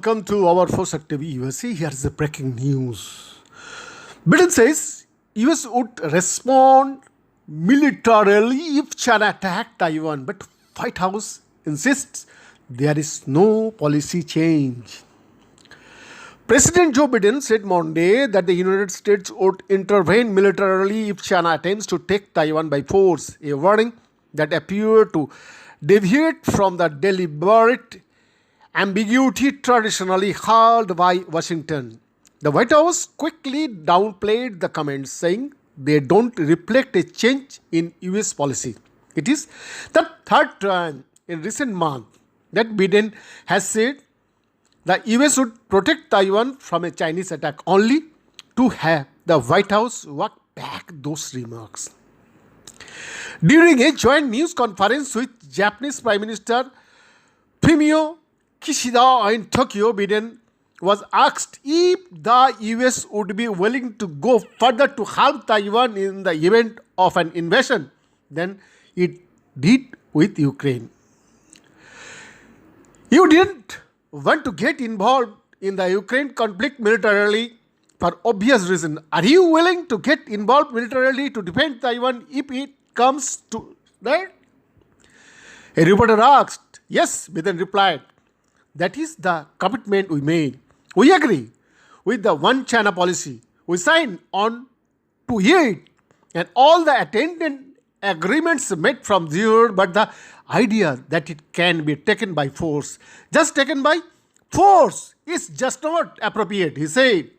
welcome to our first activity USA. Here is the breaking news. Biden says US would respond militarily if China attacked Taiwan, but White House insists there is no policy change. President Joe Biden said Monday that the United States would intervene militarily if China attempts to take Taiwan by force, a warning that appeared to deviate from the deliberate ambiguity traditionally held by Washington. The White House quickly downplayed the comments, saying they don't reflect a change in US policy. It is the third time in recent months that Biden has said the US would protect Taiwan from a Chinese attack, only to have the White House walk back those remarks. During a joint news conference with Japanese Prime Minister Fumio Kishida in Tokyo, Biden was asked if the US would be willing to go further to help Taiwan in the event of an invasion than it did with Ukraine. You didn't want to get involved in the Ukraine conflict militarily for obvious reasons. Are you willing to get involved militarily to defend Taiwan if it comes to that? A reporter asked. Yes, Biden replied. That is the commitment we made. We agree with the one China policy. We signed on to it and all the attendant agreements made from there, but the idea that it can be taken by force, just taken by force, is just not appropriate, he said.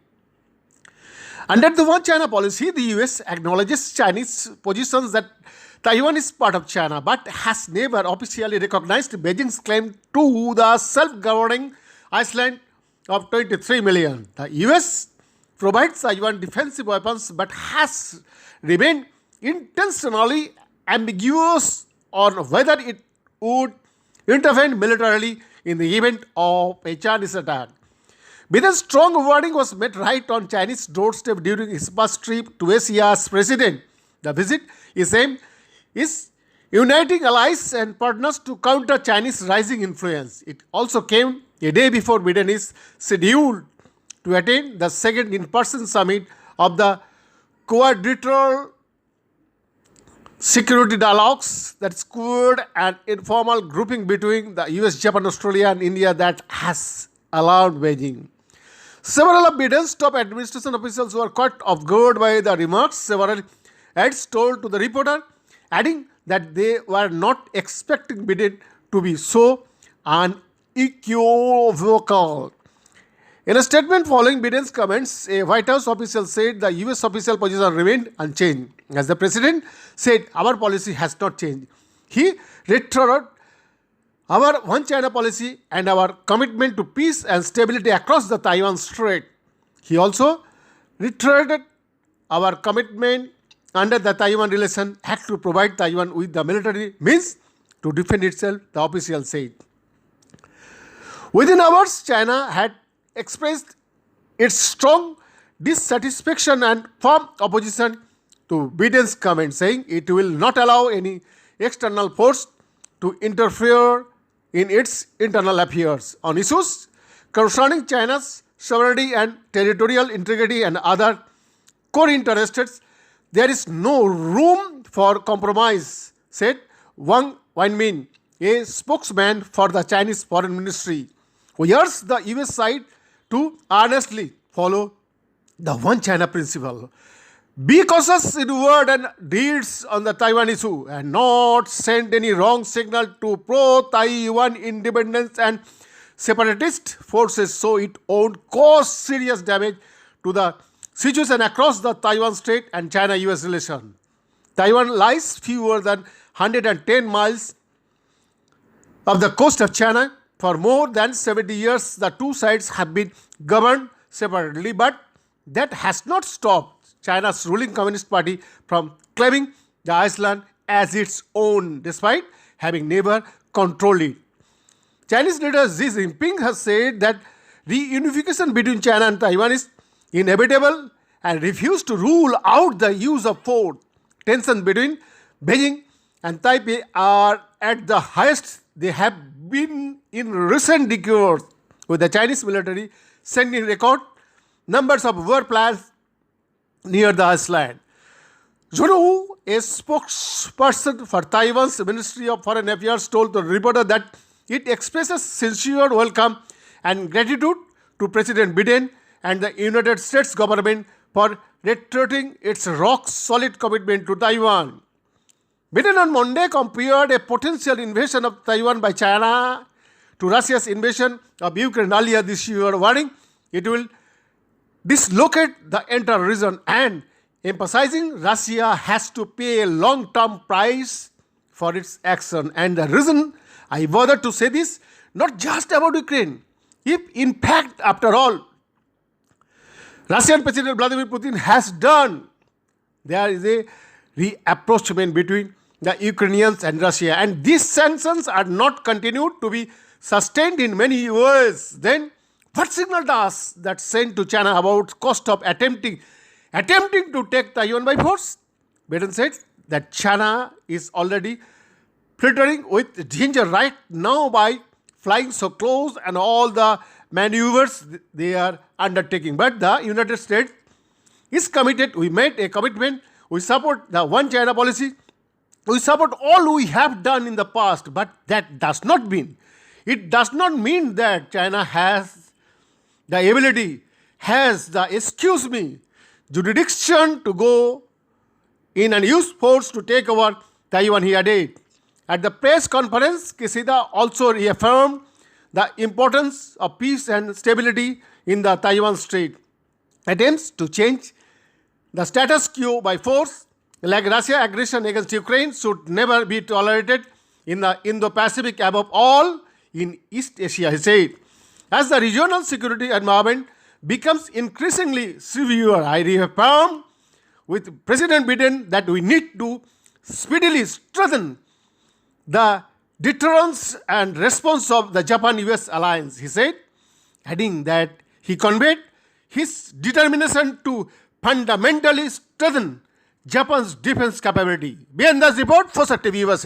Under the one China policy, the US acknowledges Chinese positions that Taiwan is part of China, but has never officially recognized Beijing's claim to the self-governing island of 23 million. The US provides Taiwan defensive weapons, but has remained intentionally ambiguous on whether it would intervene militarily in the event of a Chinese attack. Biden's strong wording was met right on Chinese doorstep during his first trip to Asia as president. The visit is uniting allies and partners to counter Chinese rising influence. It also came a day before Biden is scheduled to attend the second in-person summit of the Quadrilateral Security Dialogues, that's Quad, an informal grouping between the US, Japan, Australia and India that has allowed Beijing. Several of Biden's top administration officials were caught off guard by the remarks. Several aides told to the reporter, adding that they were not expecting Biden to be so unequivocal. In a statement following Biden's comments, a White House official said the US official position remained unchanged. As the president said, our policy has not changed. He reiterated our one China policy and our commitment to peace and stability across the Taiwan Strait. He also reiterated our commitment under the Taiwan Relation Act to provide Taiwan with the military means to defend itself, the official said. Within hours, China had expressed its strong dissatisfaction and firm opposition to Biden's comment, saying it will not allow any external force to interfere in its internal affairs. On issues concerning China's sovereignty and territorial integrity and other core interests, there is no room for compromise, said Wang Wenmin, a spokesman for the Chinese Foreign Ministry. We urge the US side to earnestly follow the one China principle. Be cautious in word and deeds on the Taiwan issue and not send any wrong signal to pro-Taiwan independence and separatist forces so it won't cause serious damage to the situation across the Taiwan Strait and China-US relation. Taiwan lies fewer than 110 miles of the coast of China. For more than 70 years, the two sides have been governed separately, but that has not stopped China's ruling Communist Party from claiming the island as its own, despite having never controlled it. Chinese leader Xi Jinping has said that reunification between China and Taiwan is inevitable and refused to rule out the use of force. Tensions between Beijing and Taipei are at the highest they have been in recent decades. with the Chinese military sending record numbers of war planes near the Iceland. Zhu, a spokesperson for Taiwan's Ministry of Foreign Affairs, told the reporter that it expresses sincere welcome and gratitude to President Biden and the United States government for reiterating its rock-solid commitment to Taiwan. Biden on Monday compared a potential invasion of Taiwan by China to Russia's invasion of Ukraine earlier this year, warning it will dislocate the entire region and emphasizing Russia has to pay a long-term price for its action. And the reason I bother to say this, not just about Ukraine. If in fact, after all, Russian President Vladimir Putin has done, there is a reapproachment between the Ukrainians and Russia, and these sanctions are not continued to be sustained in many ways, then what signal does that send to China about cost of attempting to take Taiwan by force? Biden said that China is already flirting with danger right now by flying so close and all the maneuvers they are undertaking. But the United States is committed. We made a commitment. We support the one China policy. We support all we have done in the past. But that does not mean, it does not mean that China has the ability, has the, jurisdiction to go in and use force to take over Taiwan, he added. At the press conference, Kishida also reaffirmed the importance of peace and stability in the Taiwan Strait. Attempts to change the status quo by force, like Russia's aggression against Ukraine, should never be tolerated in the Indo-Pacific, above all in East Asia, he said. As the regional security environment becomes increasingly severe, I reaffirm with President Biden that we need to speedily strengthen the deterrence and response of the Japan-US alliance, he said, adding that he conveyed his determination to fundamentally strengthen Japan's defense capability. Behind this report, Fosat TV USA.